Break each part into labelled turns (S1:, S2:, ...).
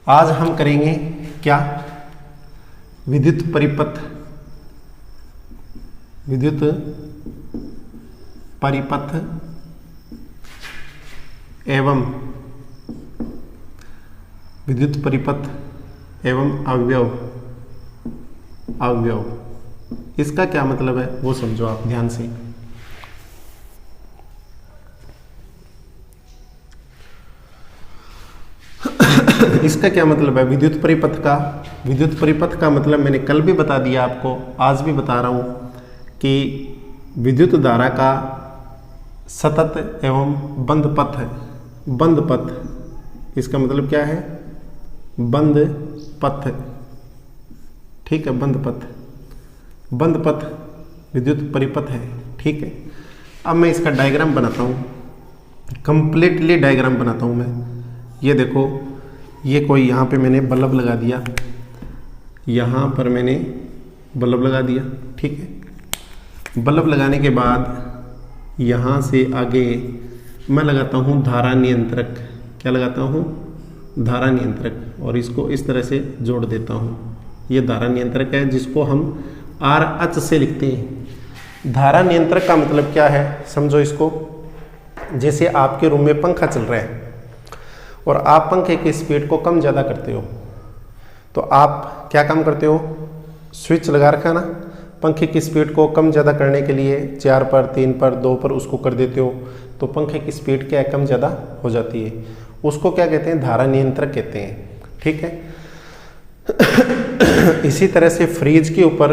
S1: आज हम करेंगे क्या, विद्युत परिपथ, विद्युत परिपथ एवं विद्युत परिपथ एवं अवयव। अवयव इसका क्या मतलब है वो समझो आप ध्यान से। इसका क्या मतलब है विद्युत परिपथ का। विद्युत परिपथ का मतलब मैंने कल भी बता दिया आपको, आज भी बता रहा हूं कि विद्युत धारा का सतत एवं बंद पथ है। बंद पथ इसका मतलब क्या है, बंद पथ, ठीक है, बंद पथ, बंद पथ विद्युत परिपथ है, ठीक है। अब मैं इसका डायग्राम बनाता हूँ, कंप्लीटली डायग्राम बनाता हूँ मैं। ये देखो, ये कोई यहाँ पे मैंने बल्ब लगा दिया, यहाँ पर मैंने बल्ब लगा दिया, ठीक है। बल्ब लगाने के बाद यहाँ से आगे मैं लगाता हूँ धारा नियंत्रक। क्या लगाता हूँ, धारा नियंत्रक, और इसको इस तरह से जोड़ देता हूँ। ये धारा नियंत्रक है जिसको हम RH से लिखते हैं। धारा नियंत्रक का मतलब क्या है समझो इसको। जैसे आपके रूम में पंखा चल रहा है और आप पंखे की स्पीड को कम ज़्यादा करते हो, तो आप क्या काम करते हो, स्विच लगा रखा ना, पंखे की स्पीड को कम ज़्यादा करने के लिए 4 पर 3 पर 2 पर उसको कर देते हो, तो पंखे की स्पीड क्या है, कम ज़्यादा हो जाती है। उसको क्या कहते हैं, धारा नियंत्रक कहते हैं, ठीक है। इसी तरह से फ्रिज के ऊपर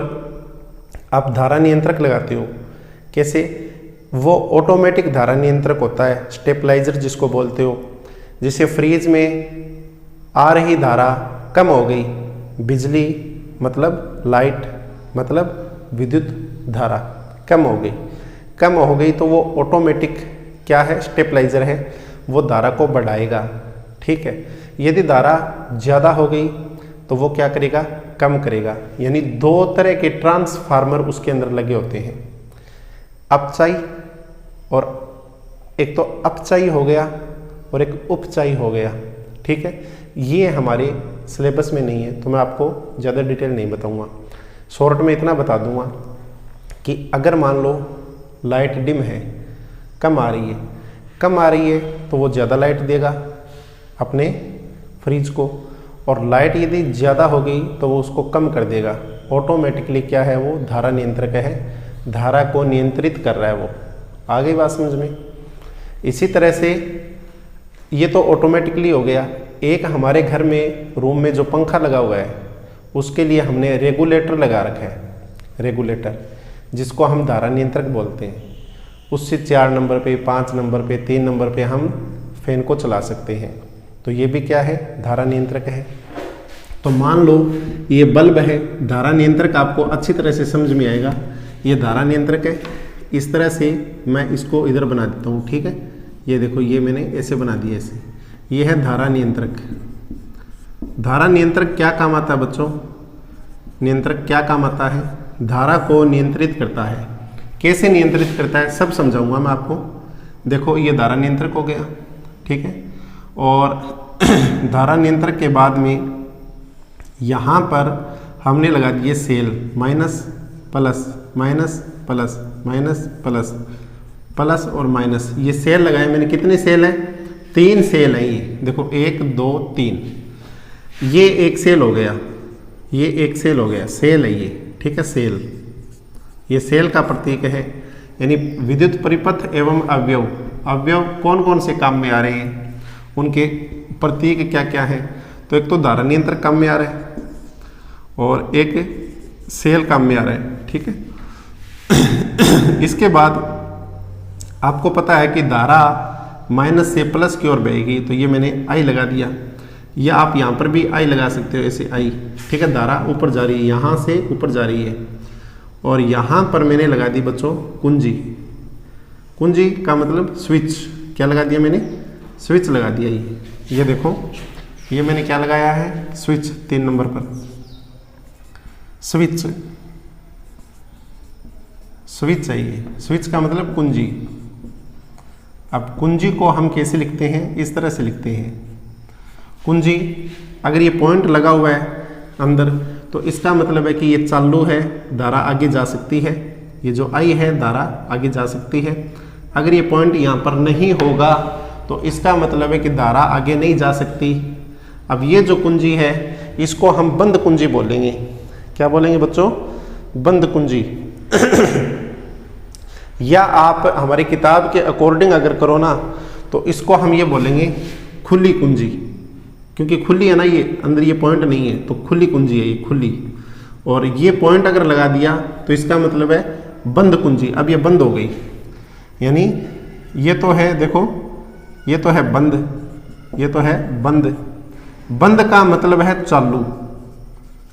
S1: आप धारा नियंत्रक लगाते हो। कैसे, वो ऑटोमेटिक धारा नियंत्रक होता है, स्टेबलाइजर जिसको बोलते हो। जैसे फ्रिज में आ रही धारा कम हो गई, बिजली मतलब लाइट मतलब विद्युत धारा कम हो गई, कम हो गई तो वो ऑटोमेटिक क्या है, स्टेबलाइजर है, वो धारा को बढ़ाएगा, ठीक है। यदि धारा ज़्यादा हो गई तो वो क्या करेगा, कम करेगा। यानी 2 तरह के ट्रांसफार्मर उसके अंदर लगे होते हैं, अपचाई, और एक तो अपचाई हो गया और एक उपचाई हो गया, ठीक है। ये हमारे सिलेबस में नहीं है तो मैं आपको ज़्यादा डिटेल नहीं बताऊंगा, शॉर्ट में इतना बता दूंगा कि अगर मान लो लाइट डिम है, कम आ रही है, कम आ रही है तो वो ज़्यादा लाइट देगा अपने फ्रिज को, और लाइट यदि ज़्यादा हो गई तो वो उसको कम कर देगा। ऑटोमेटिकली क्या है, वो धारा नियंत्रक है, धारा को नियंत्रित कर रहा है वो। आ गई बात समझ में। इसी तरह से ये तो ऑटोमेटिकली हो गया। एक हमारे घर में रूम में जो पंखा लगा हुआ है उसके लिए हमने रेगुलेटर लगा रखा है, रेगुलेटर जिसको हम धारा नियंत्रक बोलते हैं। उससे 4 नंबर पे, 5 नंबर पे, 3 नंबर पे हम फैन को चला सकते हैं, तो ये भी क्या है, धारा नियंत्रक है। तो मान लो ये बल्ब है, धारा नियंत्रक आपको अच्छी तरह से समझ में आएगा, ये धारा नियंत्रक है। इस तरह से मैं इसको इधर बना देता हूँ, ठीक है। ये देखो, ये मैंने ऐसे बना दिया, ऐसे, ये है धारा नियंत्रक। धारा नियंत्रक क्या काम आता है बच्चों, नियंत्रक क्या काम आता है, धारा को नियंत्रित करता है। कैसे नियंत्रित करता है सब समझाऊंगा मैं आपको। देखो, ये धारा नियंत्रक हो गया, ठीक है। और धारा नियंत्रक के बाद में यहाँ पर हमने लगा दिए cell, minus plus, minus plus, minus plus, plus और माइनस। ये सेल लगाए मैंने, कितने सेल हैं, 3 सेल हैं। ये देखो 1 2 3, ये एक सेल हो गया, ये एक सेल हो गया, सेल है ये, ठीक है, सेल। ये सेल का प्रतीक है। यानी विद्युत परिपथ एवं अवयव, अवयव कौन कौन से काम में आ रहे हैं, उनके प्रतीक क्या क्या है। तो एक तो धारा नियंत्रक काम में आ रहा है और एक सेल काम में आ रहा है, ठीक है। इसके बाद आपको पता है कि धारा माइनस से प्लस की ओर बहेगी, तो ये मैंने I लगा दिया, या आप यहाँ पर भी I लगा सकते हो, ऐसे I, ठीक है। धारा ऊपर जा रही है, यहाँ से ऊपर जा रही है, और यहाँ पर मैंने लगा दी बच्चों कुंजी। कुंजी का मतलब स्विच, क्या लगा दिया मैंने, स्विच लगा दिया। ये देखो, ये मैंने क्या लगाया है, स्विच, 3 नंबर पर स्विच, स्विच चाहिए। स्विच का मतलब कुंजी। अब कुंजी को हम कैसे लिखते हैं, इस तरह से लिखते हैं, कुंजी, अगर ये पॉइंट लगा हुआ है अंदर तो इसका मतलब है कि ये चालू है, धारा आगे जा सकती है। ये जो आई है धारा आगे जा सकती है। अगर ये पॉइंट यहाँ पर नहीं होगा तो इसका मतलब है कि धारा आगे नहीं जा सकती। अब ये जो कुंजी है इसको हम बंद कुंजी बोलेंगे। क्या बोलेंगे बच्चों? बंद कुंजी। या आप हमारी किताब के अकॉर्डिंग अगर करो ना तो इसको हम ये बोलेंगे खुली कुंजी, क्योंकि खुली है ना, ये अंदर ये पॉइंट नहीं है तो खुली कुंजी है ये, खुली। और ये पॉइंट अगर लगा दिया तो इसका मतलब है बंद कुंजी। अब ये बंद हो गई, यानी ये तो है, देखो ये तो है बंद, ये तो है बंद। बंद का मतलब है चालू,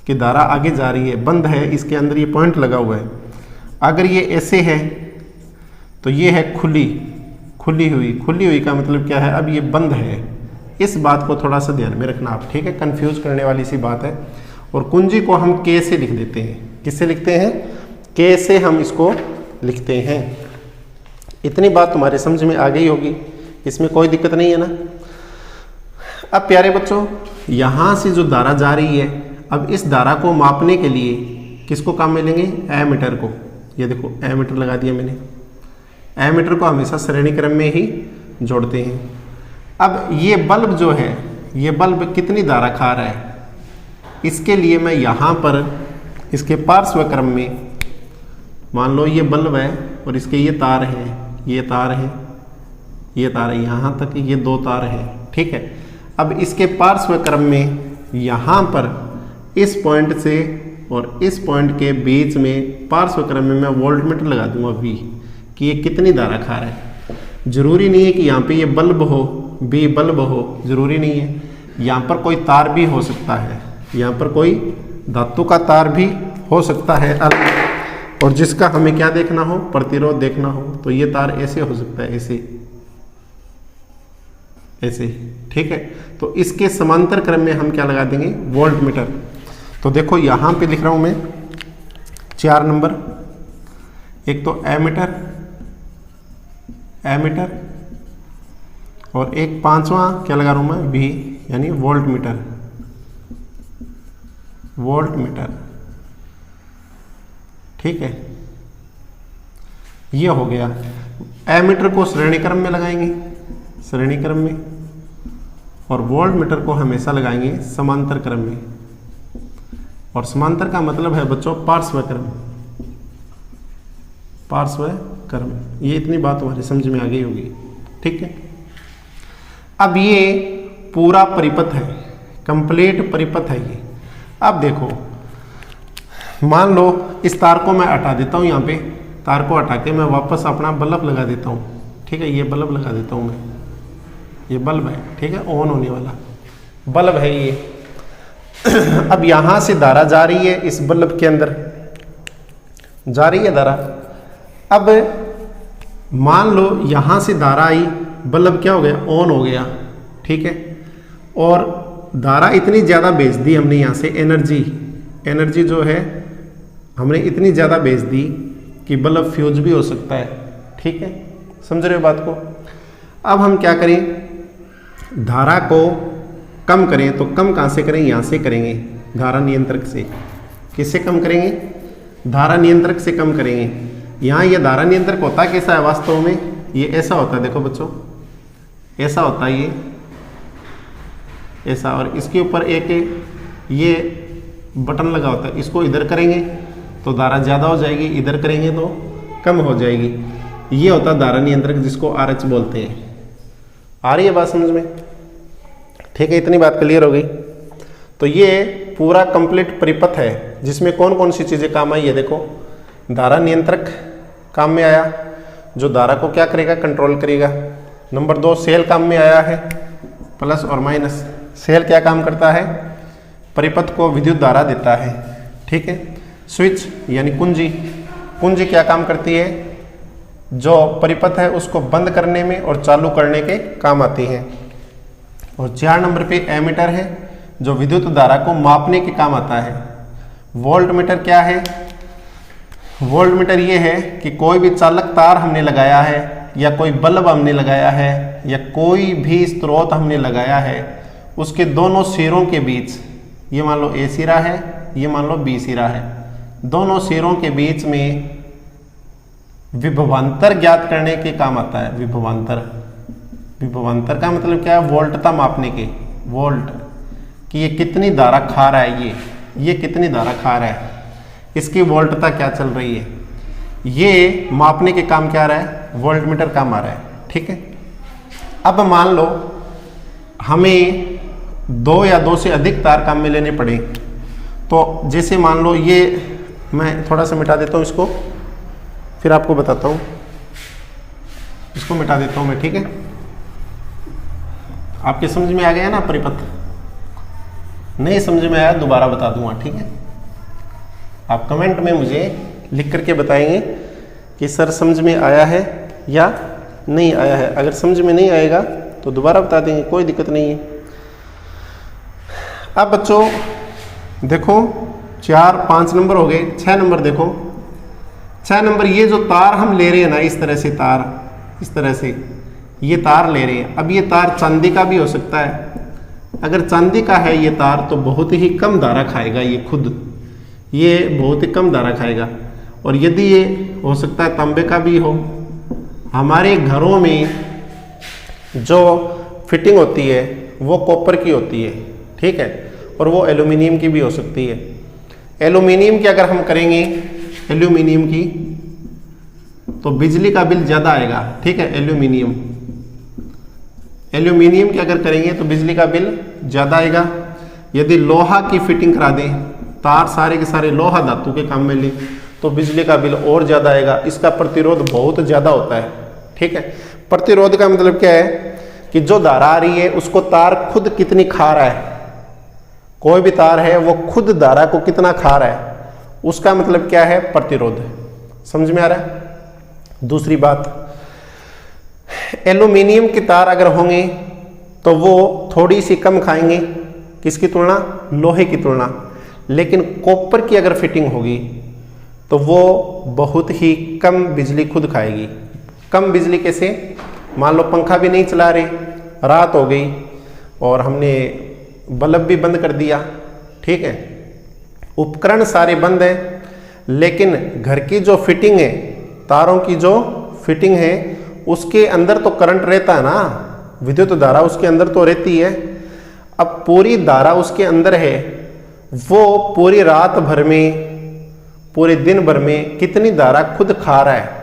S1: कि धारा आगे जा रही है, बंद है, इसके अंदर ये पॉइंट लगा हुआ है। अगर ये ऐसे है तो ये है खुली, खुली हुई। खुली हुई का मतलब क्या है? अब ये बंद है। इस बात को थोड़ा सा ध्यान में रखना आप, ठीक है? कंफ्यूज करने वाली सी बात है। और कुंजी को हम के से लिख देते हैं। किससे लिखते हैं? के से हम इसको लिखते हैं। इतनी बात तुम्हारे समझ में आ गई होगी, इसमें कोई दिक्कत नहीं है ना? अब प्यारे बच्चों, यहाँ से जो धारा जा रही है, अब इस धारा को मापने के लिए किसको काम में लेंगे? एमीटर को। ये देखो एमीटर लगा दिया मैंने। एमीटर को हमेशा श्रेणी क्रम में ही जोड़ते हैं। अब ये बल्ब जो है, ये बल्ब कितनी धारा खा रहा है, इसके लिए मैं यहाँ पर इसके पार्श्व क्रम में, मान लो ये बल्ब है और इसके ये तार हैं, ये तार हैं, ये तार है, यहाँ तक ये 2 तार हैं, ठीक है? अब इसके पार्श्व क्रम में यहाँ पर इस पॉइंट से और इस पॉइंट के बीच में पार्श्व क्रम में मैं वोल्टमीटर लगा दूंगा V, कि ये कितनी धारा खा रहा है। जरूरी नहीं है कि यहाँ पे ये बल्ब हो, B बल्ब हो, जरूरी नहीं है। यहाँ पर कोई तार भी हो सकता है, यहाँ पर कोई धातु का तार भी हो सकता है अलग, और जिसका हमें क्या देखना हो? प्रतिरोध देखना हो। तो ये तार ऐसे हो सकता है, ऐसे ऐसे, ठीक है? तो इसके समांतर क्रम में हम क्या लगा देंगे? वोल्टमीटर। तो देखो यहाँ पे लिख रहा हूँ मैं 4 नंबर, एक तो एमीटर, एमीटर, और एक 5वां क्या लगा रहा हूँ मैं? V, यानी वोल्टमीटर, वोल्टमीटर, ठीक है? ये हो गया। एमीटर को श्रेणी क्रम में लगाएंगे, श्रेणी क्रम में, और वोल्टमीटर को हमेशा लगाएंगे समांतर क्रम में। और समांतर का मतलब है बच्चों पार्श्व क्रम, पार्श्व क्रम। ये इतनी बात तुम्हारी समझ में आ गई होगी, ठीक है? अब ये पूरा परिपथ है, कंप्लीट परिपथ है ये। अब देखो, मान लो इस तार को मैं हटा देता हूँ, यहाँ पे तार को हटा के मैं वापस अपना बल्ब लगा देता हूँ, ठीक है? ये बल्ब लगा देता हूँ मैं, ये बल्ब है, ठीक है? ऑन होने वाला बल्ब है ये। अब यहाँ से धारा जा रही है, इस बल्ब के अंदर जा रही है धारा। अब मान लो यहाँ से धारा आई, बल्ब क्या हो गया? ऑन हो गया, ठीक है? और धारा इतनी ज़्यादा भेज दी हमने यहाँ से, एनर्जी जो है हमने इतनी ज़्यादा भेज दी कि बल्ब फ्यूज भी हो सकता है, ठीक है? समझ रहे हो बात को? अब हम क्या करें? धारा को कम करें, तो कम कहाँ से करें? यहाँ से करेंगे, धारा नियंत्रक से। किससे कम करेंगे? धारा नियंत्रक से कम करेंगे। यहाँ ये धारा नियंत्रक होता कैसा है वास्तव में? ये ऐसा होता है, देखो बच्चों, ऐसा होता है ये, ऐसा, और इसके ऊपर एक ये बटन लगा होता है। इसको इधर करेंगे तो धारा ज़्यादा हो जाएगी, इधर करेंगे तो कम हो जाएगी। ये होता है धारा नियंत्रक, जिसको RH बोलते हैं। आ रही है बात समझ में? ठीक है, इतनी बात क्लियर हो गई। तो ये पूरा कंप्लीट परिपथ है, जिसमें कौन कौन सी चीज़ें काम आई है। देखो, धारा नियंत्रक काम में आया, जो धारा को क्या करेगा? कंट्रोल करेगा। नंबर 2, सेल काम में आया है, प्लस और माइनस। सेल क्या काम करता है? परिपथ को विद्युत धारा देता है, ठीक है? स्विच यानी कुंजी, कुंजी क्या काम करती है? जो परिपथ है उसको बंद करने में और चालू करने के काम आती है। और 4 नंबर पे एमीटर है, जो विद्युत धारा को मापने के काम आता है। वोल्टमीटर क्या है? वोल्टमीटर ये है कि कोई भी चालक तार हमने लगाया है, या कोई बल्ब हमने लगाया है, या कोई भी स्रोत हमने लगाया है, उसके दोनों सिरों के बीच, ये मान लो ए सिरा है, ये मान लो बी सिरा है, दोनों सिरों के बीच में विभवांतर ज्ञात करने के काम आता है। विभवांतर, विभवांतर का मतलब क्या है? वोल्टता मापने के, वोल्ट कि ये कितनी धारा खा रहा है, ये कितनी धारा खा रहा है, इसकी वोल्टता क्या चल रही है, ये मापने के काम क्या आ रहा है? वोल्टमीटर काम आ रहा है। ठीक है। अब मान लो हमें 2 या 2 से अधिक तार काम में लेने पड़े, तो जैसे मान लो ये, मैं थोड़ा सा मिटा देता हूँ इसको, फिर आपको बताता हूँ, इसको मिटा देता हूँ मैं। ठीक है, आपके समझ में आ गया ना परिपथ? नहीं समझ में आया दोबारा बता दूंगा। ठीक है, आप कमेंट में मुझे लिख करके बताएंगे कि सर समझ में आया है या नहीं आया है। अगर समझ में नहीं आएगा तो दोबारा बता देंगे, कोई दिक्कत नहीं है। अब बच्चों देखो 4 5 नंबर हो गए, 6 नंबर देखो। 6 नंबर, ये जो तार हम ले रहे हैं ना, इस तरह से तार, इस तरह से ये तार ले रहे हैं। अब ये तार चांदी का भी हो सकता है। अगर चांदी का है ये तार तो बहुत ही कम धारा खाएगा, ये खुद ये बहुत ही कम धारा खाएगा। और यदि ये हो सकता है तांबे का भी हो। हमारे घरों में जो फिटिंग होती है वो कॉपर की होती है, ठीक है, और वो एल्यूमिनियम की भी हो सकती है। एल्यूमिनियम की अगर हम करेंगे, एल्यूमिनियम की, तो बिजली का बिल ज़्यादा आएगा। ठीक है, एल्यूमिनियम की अगर करेंगे तो बिजली का बिल ज़्यादा आएगा। यदि लोहा की फिटिंग करा दें, तार सारे के सारे लोहा धातु के काम में ले, तो बिजली का बिल और ज़्यादा आएगा। इसका प्रतिरोध बहुत ज़्यादा होता है। ठीक है, प्रतिरोध का मतलब क्या है कि जो धारा आ रही है उसको तार खुद कितनी खा रहा है। कोई भी तार है वो खुद धारा को कितना खा रहा है, उसका मतलब क्या है? प्रतिरोध। समझ में आ रहा है? दूसरी बात, एल्यूमिनियम की तार अगर होंगे तो वो थोड़ी सी कम खाएंगे, किसकी तुलना? लोहे की तुलना। लेकिन कॉपर की अगर फिटिंग होगी तो वो बहुत ही कम बिजली खुद खाएगी। कम बिजली कैसे? मान लो पंखा भी नहीं चला रहे, रात हो गई और हमने बल्ब भी बंद कर दिया, ठीक है, उपकरण सारे बंद हैं, लेकिन घर की जो फिटिंग है, तारों की जो फिटिंग है, उसके अंदर तो करंट रहता है ना, विद्युत धारा उसके अंदर तो रहती है। अब पूरी धारा उसके अंदर है, वो पूरी रात भर में, पूरे दिन भर में कितनी धारा खुद खा रहा है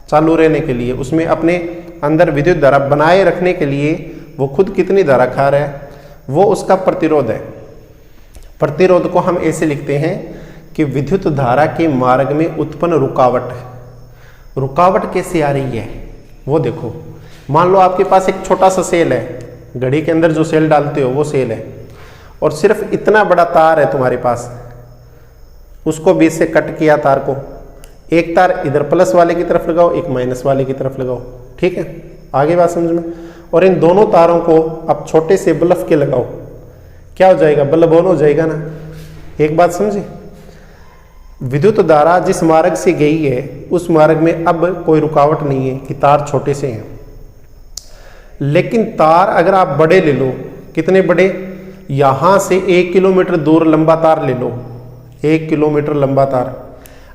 S1: चालू रहने के लिए, उसमें अपने अंदर विद्युत धारा बनाए रखने के लिए वो खुद कितनी धारा खा रहा है, वो उसका प्रतिरोध है। प्रतिरोध को हम ऐसे लिखते हैं कि विद्युत धारा के मार्ग में उत्पन्न रुकावट। रुकावट कैसे आ रही है वो देखो। मान लो आपके पास एक छोटा सा सेल है, घड़ी के अंदर जो सेल डालते हो वो सेल है, और सिर्फ इतना बड़ा तार है तुम्हारे पास, उसको बीच से कट किया तार को, एक तार इधर प्लस वाले की तरफ लगाओ, एक माइनस वाले की तरफ लगाओ, ठीक है, आगे बात समझ में। और इन दोनों तारों को अब छोटे से बल्ब के लगाओ, क्या हो जाएगा? बल्ब ऑन हो जाएगा ना। एक बात समझे, विद्युत धारा जिस मार्ग से गई है उस मार्ग में अब कोई रुकावट नहीं है कि तार छोटे से हैं। लेकिन तार अगर आप बड़े ले लो, कितने बड़े? यहां से 1 किलोमीटर दूर लंबा तार ले लो, 1 किलोमीटर लंबा तार।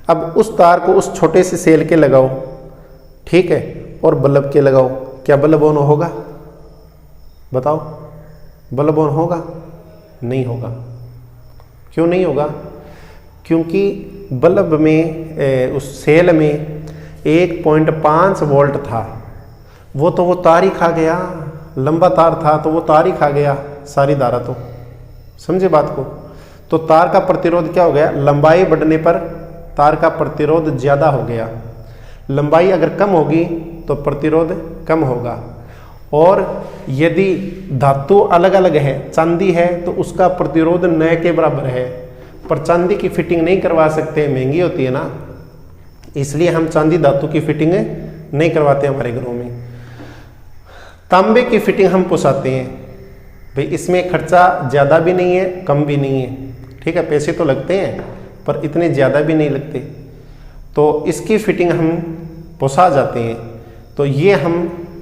S1: अब उस तार को उस छोटे से सेल के लगाओ, ठीक है, और बल्ब के लगाओ, क्या बल्ब ऑन होगा? बताओ, बल्ब ऑन होगा? नहीं होगा। क्यों नहीं होगा? क्योंकि बल्ब में, उस सेल में 1.5 वोल्ट था, वो तो वो तार ही खा गया, लंबा तार था तो वो तार ही खा गया सारी धारा। तो समझे बात को? तो तार का प्रतिरोध क्या हो गया? लंबाई बढ़ने पर तार का प्रतिरोध ज़्यादा हो गया। लंबाई अगर कम होगी तो प्रतिरोध कम होगा। और यदि धातु अलग अलग है, चांदी है तो उसका प्रतिरोध न के बराबर है, पर चांदी की फिटिंग नहीं करवा सकते, महंगी होती है ना, इसलिए हम चांदी धातु की फिटिंग नहीं करवाते हमारे घरों में। तांबे की फिटिंग हम पोसाते हैं भाई, इसमें खर्चा ज़्यादा भी नहीं है कम भी नहीं है, ठीक है, पैसे तो लगते हैं पर इतने ज़्यादा भी नहीं लगते, तो इसकी फिटिंग हम पोसा जाते हैं, तो ये हम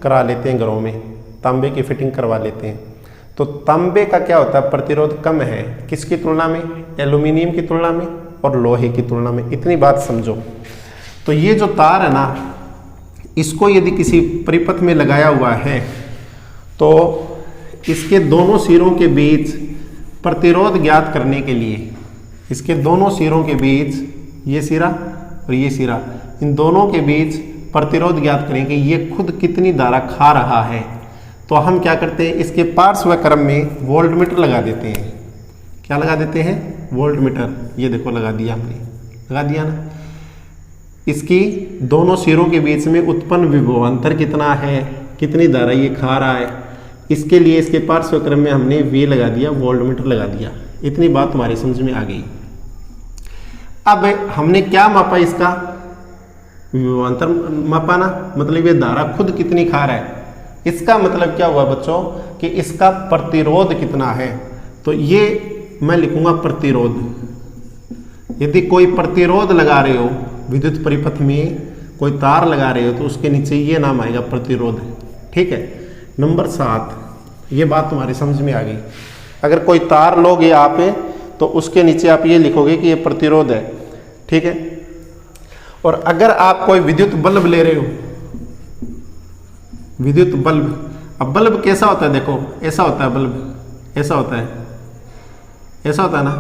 S1: करा लेते हैं घरों में, तांबे की फिटिंग करवा लेते हैं। तो तांबे का क्या होता है, प्रतिरोध कम है किसकी तुलना में, एल्यूमिनियम की तुलना में और लोहे की तुलना में। इतनी बात समझो। तो ये जो तार है ना, इसको यदि किसी परिपथ में लगाया हुआ है तो इसके दोनों सिरों के बीच प्रतिरोध ज्ञात करने के लिए, इसके दोनों सिरों के बीच, ये सिरा और ये सिरा, इन दोनों के बीच प्रतिरोध ज्ञात करें कि ये खुद कितनी धारा खा रहा है। तो हम क्या करते हैं, इसके पार्श्व क्रम में वोल्टमीटर लगा देते हैं। क्या लगा देते हैं, वोल्टमीटर। ये देखो लगा दिया हमने, लगा दिया ना। इसकी दोनों सिरों के बीच में उत्पन्न विभवांतर कितना है, कितनी धारा ये खा रहा है, इसके लिए इसके पार्श्व क्रम में हमने वे लगा दिया, वोल्टमीटर लगा दिया। इतनी बात तुम्हारी समझ में आ गई। अब हमने क्या मापा, इसका विभवांतर मापा ना, मतलब ये धारा खुद कितनी खा रहा है। इसका मतलब क्या हुआ बच्चों कि इसका प्रतिरोध कितना है। तो ये मैं लिखूंगा प्रतिरोध। यदि कोई प्रतिरोध लगा रहे हो विद्युत परिपथ में, कोई तार लगा रहे हो, तो उसके नीचे ये नाम आएगा प्रतिरोध। ठीक है। नंबर 7, ये बात तुम्हारी समझ में आ गई। अगर कोई तार लोगे आप तो उसके नीचे आप ये लिखोगे कि ये प्रतिरोध है। ठीक है। और अगर आप कोई विद्युत बल्ब ले रहे हो, विद्युत बल्ब, अब बल्ब कैसा होता है, देखो ऐसा होता है बल्ब, ऐसा होता है, ऐसा होता है ना,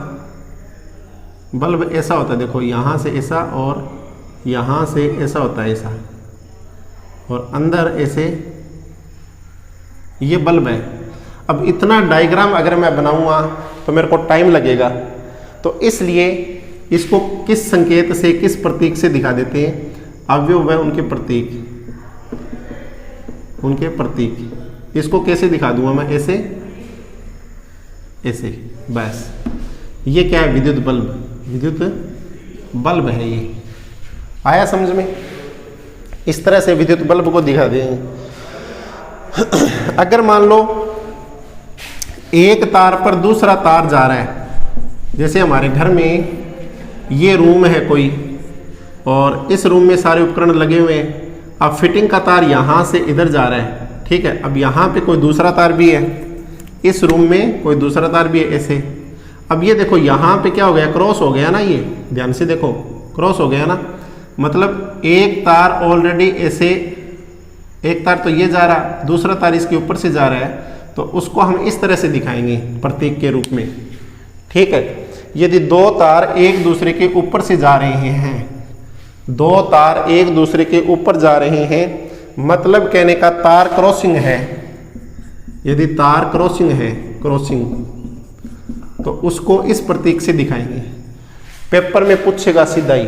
S1: बल्ब ऐसा होता है। देखो यहाँ से ऐसा और यहाँ से ऐसा होता है, ऐसा, और अंदर ऐसे, ये बल्ब है। अब इतना डायग्राम अगर मैं बनाऊंगा तो मेरे को टाइम लगेगा, तो इसलिए इसको किस संकेत से, किस प्रतीक से दिखा देते हैं, अवयव है उनके प्रतीक, उनके प्रतीक। इसको कैसे दिखा दूंगा मैं, ऐसे ऐसे, बस। ये क्या है, विद्युत बल्ब, विद्युत बल्ब है। ये आया समझ में। इस तरह से विद्युत बल्ब को दिखा दें। अगर मान लो एक तार पर दूसरा तार जा रहा है, जैसे हमारे घर में ये रूम है कोई, और इस रूम में सारे उपकरण लगे हुए हैं। अब फिटिंग का तार यहाँ से इधर जा रहा है। ठीक है। अब यहाँ पे कोई दूसरा तार भी है, इस रूम में कोई दूसरा तार भी है, ऐसे। अब ये देखो यहाँ पे क्या हो गया, क्रॉस हो गया ना, ये ध्यान से देखो, क्रॉस हो गया ना। मतलब एक तार ऑलरेडी ऐसे, एक तार तो ये जा रहा, दूसरा तार इसके ऊपर से जा रहा है, तो उसको हम इस तरह से दिखाएंगे प्रतीक के रूप में। ठीक है। यदि दो तार एक दूसरे के ऊपर से जा रहे हैं, दो तार एक दूसरे के ऊपर जा रहे हैं, मतलब कहने का तार क्रॉसिंग है। यदि तार क्रॉसिंग है, क्रॉसिंग, तो उसको इस प्रतीक से दिखाएंगे। पेपर में पूछेगा सीधा ही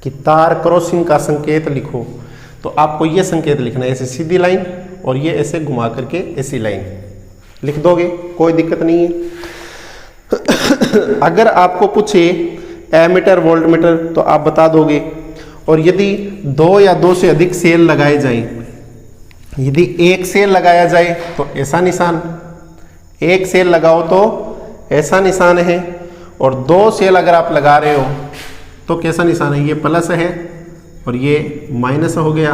S1: कि तार क्रॉसिंग का संकेत लिखो, तो आपको ये संकेत लिखना है, ऐसे सीधी लाइन और ये ऐसे घुमा करके ऐसी लाइन लिख दोगे, कोई दिक्कत नहीं है। अगर आपको पूछे एमीटर वोल्टमीटर तो आप बता दोगे। और यदि 2 या 2 से अधिक सेल लगाए जाएं, यदि एक सेल लगाया जाए तो ऐसा निशान, एक सेल लगाओ तो ऐसा निशान है, और 2 सेल अगर आप लगा रहे हो तो कैसा निशान है, ये प्लस है और ये माइनस हो गया,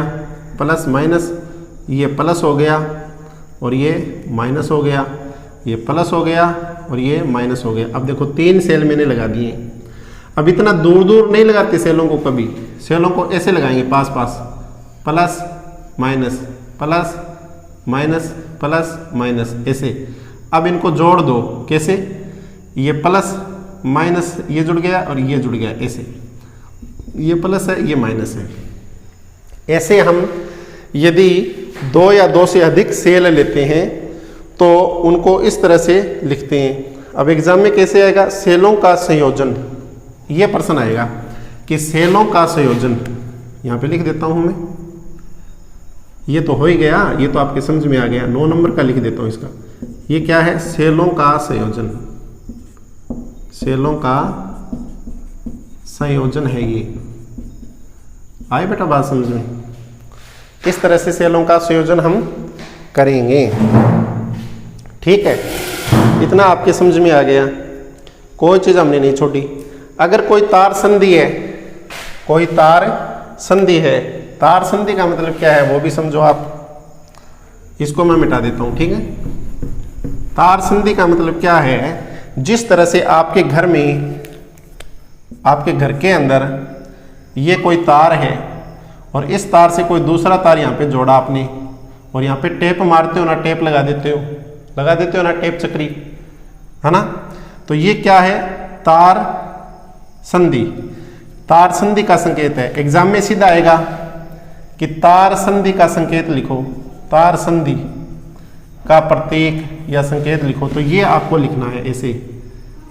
S1: प्लस माइनस, ये प्लस हो गया और ये माइनस हो गया, ये प्लस हो गया और ये माइनस हो गया। अब देखो 3 सेल मैंने लगा दिए। अब इतना दूर दूर नहीं लगाते सेलों को, कभी सेलों को ऐसे लगाएंगे पास पास, plus minus, plus minus, plus minus, ऐसे। अब इनको जोड़ दो, कैसे, ये प्लस माइनस ये जुड़ गया और ये जुड़ गया, ऐसे, ये प्लस है ये माइनस है। ऐसे हम यदि 2 या 2 से अधिक सेल लेते हैं तो उनको इस तरह से लिखते हैं। अब एग्जाम में कैसे आएगा, सेलों का संयोजन, ये प्रश्न आएगा कि सेलों का संयोजन, यहाँ पे लिख देता हूँ मैं, ये तो हो ही गया, ये तो आपके समझ में आ गया। 9 नंबर का लिख देता हूँ इसका। ये क्या है, सेलों का संयोजन, सेलों का संयोजन है ये। आए बेटा बात समझ में। इस तरह से सेलों का संयोजन हम करेंगे। ठीक है, इतना आपके समझ में आ गया, कोई चीज़ हमने नहीं छोड़ी। अगर कोई तार संधि है, कोई तार संधि है, तार संधि का मतलब क्या है वो भी समझो आप। इसको मैं मिटा देता हूँ, ठीक है। तार संधि का मतलब क्या है, जिस तरह से आपके घर में, आपके घर के अंदर ये कोई तार है और इस तार से कोई दूसरा तार यहाँ पे जोड़ा आपने, और यहाँ पे टेप मारते हो ना, टेप लगा देते हो ना, टेप चक्री, है ना। तो ये क्या है, तार संधि। तार संधि का संकेत है। एग्जाम में सीधा आएगा कि तार संधि का संकेत लिखो, तार संधि का प्रतीक या संकेत लिखो। तो ये आपको लिखना है ऐसे,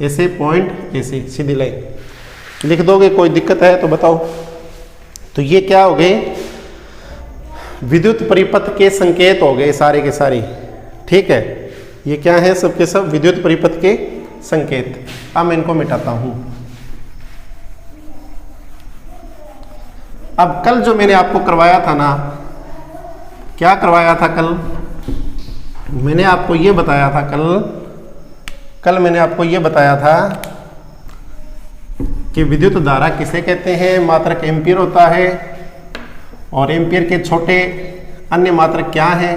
S1: ऐसे पॉइंट, ऐसे सीधी लाइन लिख दोगे। कोई दिक्कत है तो बताओ। तो ये क्या हो गए, विद्युत परिपथ के संकेत हो गए सारे के सारे, ठीक है। ये क्या है, सबके सब विद्युत परिपथ के संकेत। अब मैं इनको मिटाता हूं। अब कल जो मैंने आपको करवाया था ना, क्या करवाया था कल, मैंने आपको ये बताया था कल मैंने आपको ये बताया था कि विद्युत धारा किसे कहते हैं, मात्रक एम्पीयर होता है, और एम्पीयर के छोटे अन्य मात्रक क्या हैं,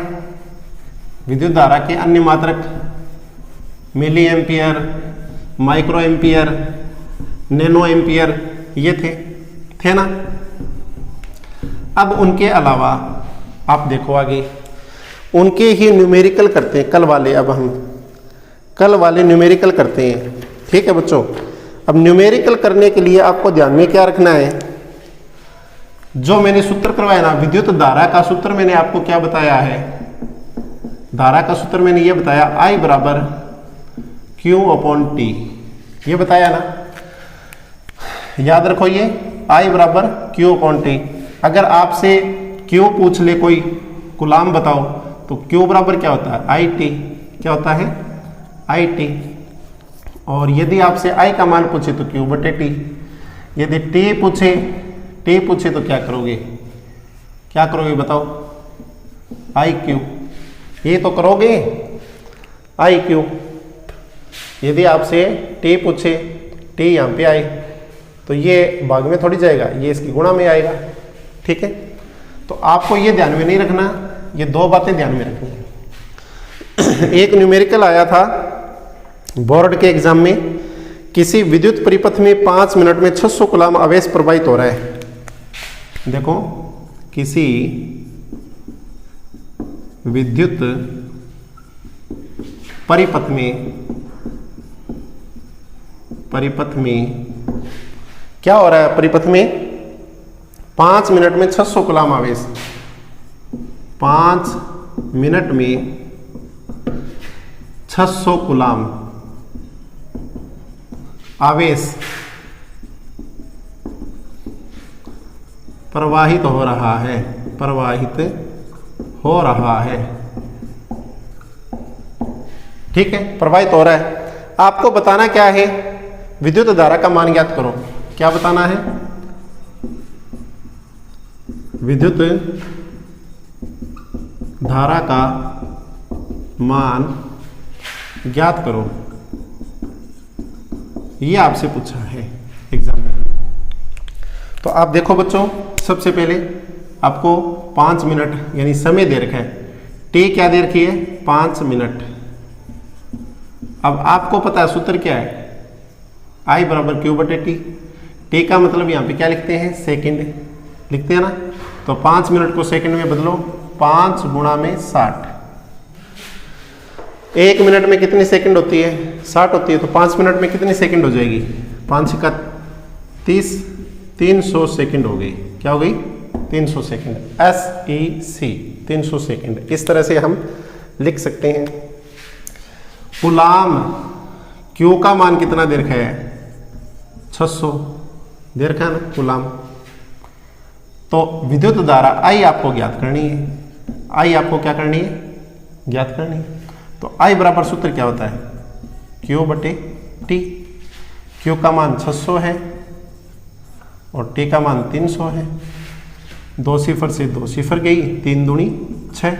S1: विद्युत धारा के अन्य मात्रक milliampere, microampere, nanoampere, ये थे ना। अब उनके अलावा आप देखो आगे, उनके ही न्यूमेरिकल करते हैं कल वाले। अब हम कल वाले न्यूमेरिकल करते हैं, ठीक है बच्चों। अब न्यूमेरिकल करने के लिए आपको ध्यान में क्या रखना है, जो मैंने सूत्र करवाया ना, विद्युत धारा का सूत्र मैंने आपको क्या बताया है, धारा का सूत्र मैंने ये बताया, I बराबर Q/T, ये बताया ना, याद रखो ये I बराबर Q/T। अगर आपसे Q पूछ ले कोई, कूलाम बताओ, तो Q बराबर क्या होता है, IT, क्या होता है, IT। और यदि आपसे I का मान पूछे तो Q/T। यदि T पूछे तो क्या करोगे बताओ, IQ, ये तो करोगे IQ। यदि आपसे T पूछे, T यहाँ पे आए तो ये भाग में थोड़ी जाएगा, ये इसकी गुणा में आएगा, ठीक है। तो आपको ये ध्यान में नहीं रखना, ये दो बातें ध्यान में रखनी है। एक न्यूमेरिकल आया था बोर्ड के एग्जाम में, किसी विद्युत परिपथ में 5 मिनट में 600 कूलाम आवेश प्रवाहित हो रहा है। देखो, किसी विद्युत परिपथ में क्या हो रहा है, परिपथ में 5 मिनट में 600 कूलाम आवेश, 5 मिनट में 600 कूलाम आवेश प्रवाहित हो रहा है, ठीक है, प्रवाहित हो रहा है। आपको बताना क्या है, विद्युत धारा का मान ज्ञात करो। क्या बताना है, विद्युत धारा का मान ज्ञात करो, ये आपसे पूछा है एग्जाम में। तो आप देखो बच्चों, सबसे पहले आपको 5 मिनट यानी समय दे रखा है, टी क्या दे रखी है, 5 मिनट। अब आपको पता है सूत्र क्या है, I बराबर Q/T। टी का मतलब यहाँ पे क्या लिखते हैं, सेकंड लिखते हैं ना। तो 5 मिनट को सेकंड में बदलो, 5 गुणा में 60। 1 मिनट में कितनी सेकंड होती है, 60 होती है। तो 5 मिनट में कितनी सेकंड हो जाएगी, 5 का 30, 300 सेकंड हो गई। क्या हो गई, 300 सेकंड, SEC 300 सेकंड। इस तरह से हम लिख सकते हैं। कूलाम, Q का मान कितना दे रखा है, 600 दे रखा है ना कूलाम। तो विद्युत धारा I आपको ज्ञात करनी है, I आपको क्या करनी है, ज्ञात करनी है। तो I बराबर सूत्र क्या होता है, Q/T। Q का मान 600 है और T का मान 300 है। 2 सिफर से 2 सिफर गई, 3 दूनी 6,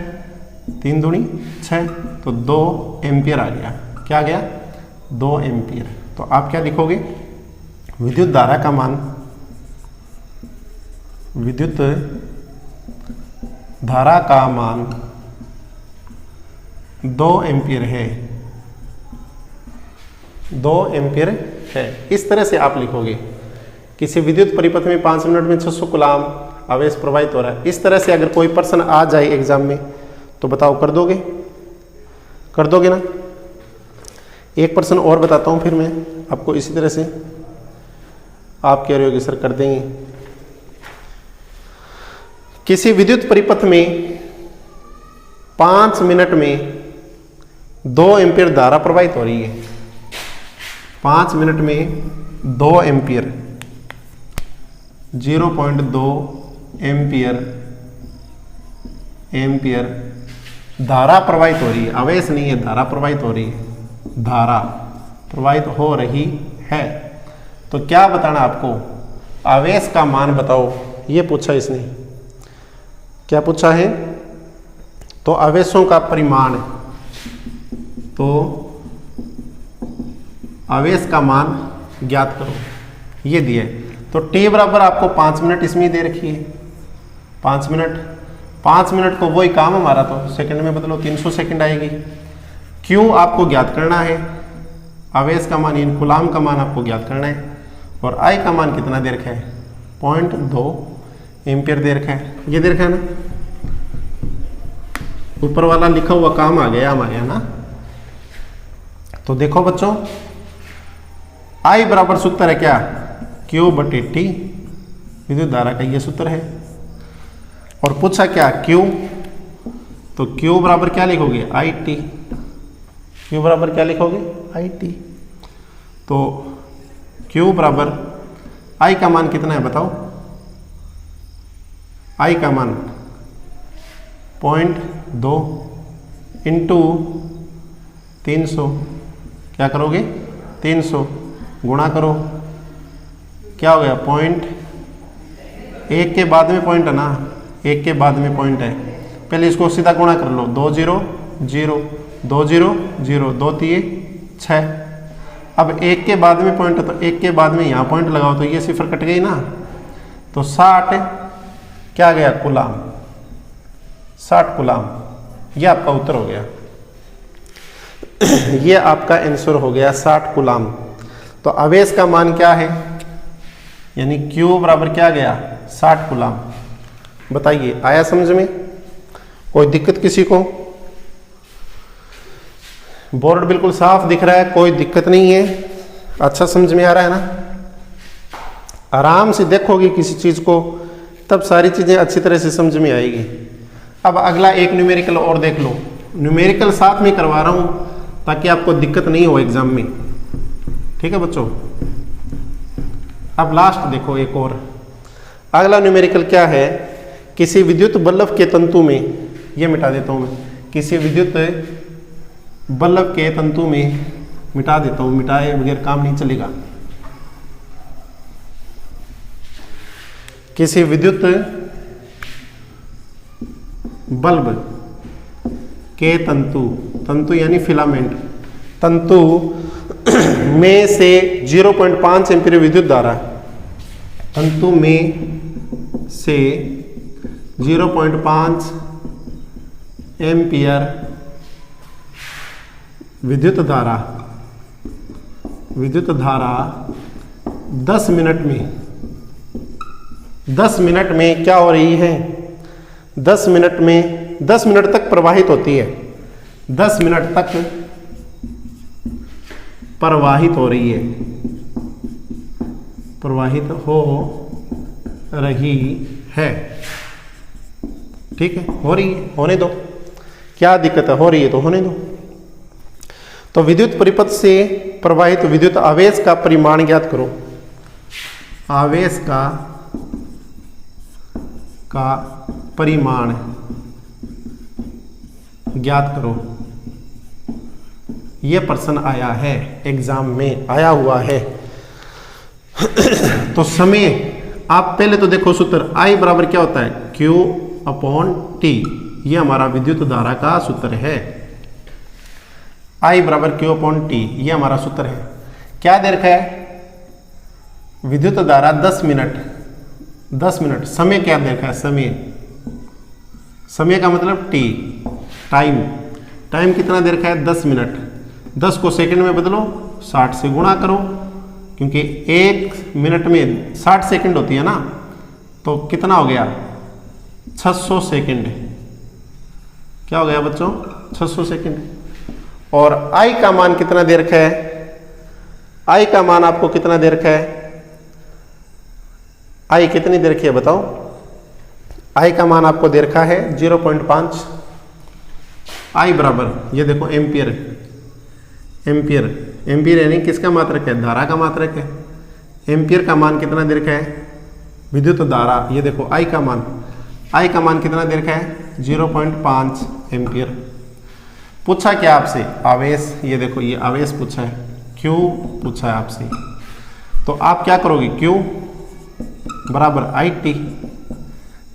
S1: 3 दूनी 6, तो 2 एम्पियर आ गया। क्या आ गया, 2 एम्पियर। तो आप क्या लिखोगे, विद्युत धारा का मान, विद्युत धारा का मान 2 एम्पियर है, 2 एम्पीयर है। इस तरह से आप लिखोगे, किसी विद्युत परिपथ में 5 मिनट में 600 कूलाम आवेश प्रवाहित हो रहा है। इस तरह से अगर कोई प्रश्न आ जाए एग्जाम में तो बताओ कर दोगे? कर दोगे ना? एक प्रश्न और बताता हूँ फिर मैं आपको इसी तरह से। आप कह रहे हो कि सर कर देंगे। किसी विद्युत परिपथ में 5 मिनट में 2 एम्पीयर धारा प्रवाहित हो रही है। 5 मिनट में 2 एम्पीयर 0.2 एम्पीयर धारा प्रवाहित हो रही है। आवेश नहीं है, धारा प्रवाहित हो रही है। धारा प्रवाहित हो रही है। तो क्या बताना आपको? आवेश का मान बताओ, ये पूछा इसने। क्या पूछा है? तो आवेशों का परिमाण, तो आवेश का मान ज्ञात करो, ये दिया है। तो t बराबर आपको 5 मिनट इसमें दे रखी है। 5 मिनट को वही काम हमारा, तो सेकंड में बदलो 300 सेकंड आएगी। Q आपको ज्ञात करना है, आवेश का मान यानी कूलाम का मान आपको ज्ञात करना है। और I का मान कितना दे रखा है? 0.2 एम्पीयर दे रखा है। ये दे रखा है ना, ऊपर वाला लिखा हुआ काम आ गया हमारे यहाँ ना। तो देखो बच्चों, I बराबर सूत्र है क्या? Q बटे T, विद्युत धारा का ये सूत्र है। और पूछा क्या? Q, तो Q बराबर क्या लिखोगे? IT। Q बराबर क्या लिखोगे? IT। तो Q बराबर I का मान कितना है बताओ? I का मान 0.2 इंटू 300, क्या करोगे? 300 गुणा करो, क्या हो गया? पॉइंट, एक के बाद में पॉइंट है ना, एक के बाद में पॉइंट है। पहले इसको सीधा गुणा कर लो, 2 0 0 2 0 0 2 3 6। अब एक के बाद में पॉइंट है तो एक के बाद में यहाँ पॉइंट लगाओ तो ये सिफर कट गई ना। तो 60 क्या गया? कूलाम। 60 कूलाम, ये आपका उत्तर हो गया। ये आपका आंसर हो गया 60 कूलाम। तो आवेश का मान क्या है? यानी Q बराबर क्या गया? 60 कूलाम। बताइए, आया समझ में? कोई दिक्कत किसी को? बोर्ड बिल्कुल साफ दिख रहा है, कोई दिक्कत नहीं है। अच्छा समझ में आ रहा है ना? आराम से देखोगे किसी चीज को तब सारी चीजें अच्छी तरह से समझ में आएगी। अब अगला एक न्यूमेरिकल और देख लो। न्यूमेरिकल साथ में करवा रहा हूं ताकि आपको दिक्कत नहीं हो एग्जाम में। ठीक है बच्चों? अब लास्ट देखो एक और। अगला न्यूमेरिकल क्या है? किसी विद्युत बल्ब के तंतु में, ये मिटा देता हूं मैं, किसी विद्युत बल्ब के तंतु में, मिटा देता हूं, मिटाए बगैर काम नहीं चलेगा। किसी विद्युत बल्ब के तंतु, तंतु यानी फिलामेंट, तंतु में से 0.5 एम्पीयर विद्युत धारा, तंतु में से 0.5 एम्पीयर विद्युत धारा 10 मिनट में क्या हो रही है? 10 मिनट तक प्रवाहित होती है। 10 मिनट तक प्रवाहित हो रही है, प्रवाहित हो रही है। ठीक है, हो रही है, होने दो, क्या दिक्कत है? हो रही है तो होने दो। तो विद्युत परिपथ से प्रवाहित विद्युत आवेश का परिमाण ज्ञात करो। आवेश का परिमाण ज्ञात करो। यह प्रश्न आया है, एग्जाम में आया हुआ है। तो समय, आप पहले तो देखो सूत्र, I बराबर क्या होता है? Q upon T। ये हमारा विद्युत धारा का सूत्र है। I बराबर Q अपॉन T, ये हमारा सूत्र है। क्या दे रखा है? विद्युत धारा 10 मिनट। समय क्या दे रखा है? समय का मतलब T, टाइम कितना दे रखा है? 10 मिनट। 10 को सेकंड में बदलो, 60 से गुणा करो, क्योंकि 1 मिनट में 60 सेकंड होती है ना, तो कितना हो गया 600 सेकंड। क्या हो गया बच्चों 600 सेकंड। और आई का मान कितना दे रखा है, आई का मान आपको कितना दे रखा है, आई कितनी दे रखी है बताओ। आई का मान आपको दे रखा है 0.5। आई बराबर ये देखो एम्पियर, एम्पियर एम्पियर यानी किसका मात्रक है, धारा का मात्रक है। एम्पियर का मान कितना दे रखा है, विद्युत धारा, ये देखो आई का मान, आई का मान कितना दे रखा है 0.5 एम्पियर। पूछा क्या आपसे, आवेश, ये देखो ये आवेश पूछा है, Q पूछा है आपसे, तो आप क्या करोगे, Q बराबर IT,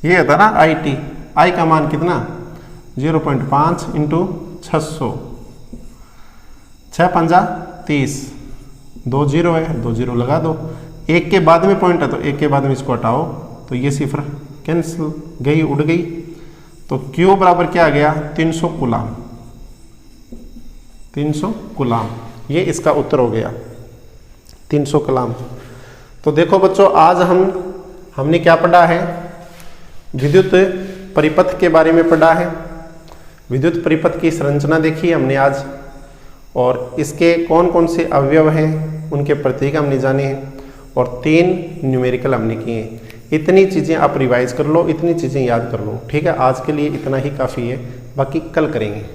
S1: ये होता ना IT, I का मान कितना 0.5 इंटू 600, 6 पंजा 30, 2 जीरो है, 2 जीरो लगा दो, एक के बाद में पॉइंट है तो एक के बाद में इसको हटाओ, तो ये सिफर कैंसिल गई, उड़ गई, तो Q बराबर क्या आ गया 300 कूलाम, 300 कूलाम, ये इसका उत्तर हो गया 300 कूलाम। तो देखो बच्चों आज हमने क्या पढ़ा है, विद्युत परिपथ के बारे में पढ़ा है, विद्युत परिपथ की संरचना देखी हमने आज, और इसके कौन कौन से अवयव हैं उनके प्रतीक हमने जाने हैं, और 3 न्यूमेरिकल हमने किए हैं। इतनी चीज़ें आप रिवाइज कर लो, इतनी चीज़ें याद कर लो, ठीक है। आज के लिए इतना ही काफ़ी है, बाकी कल करेंगे।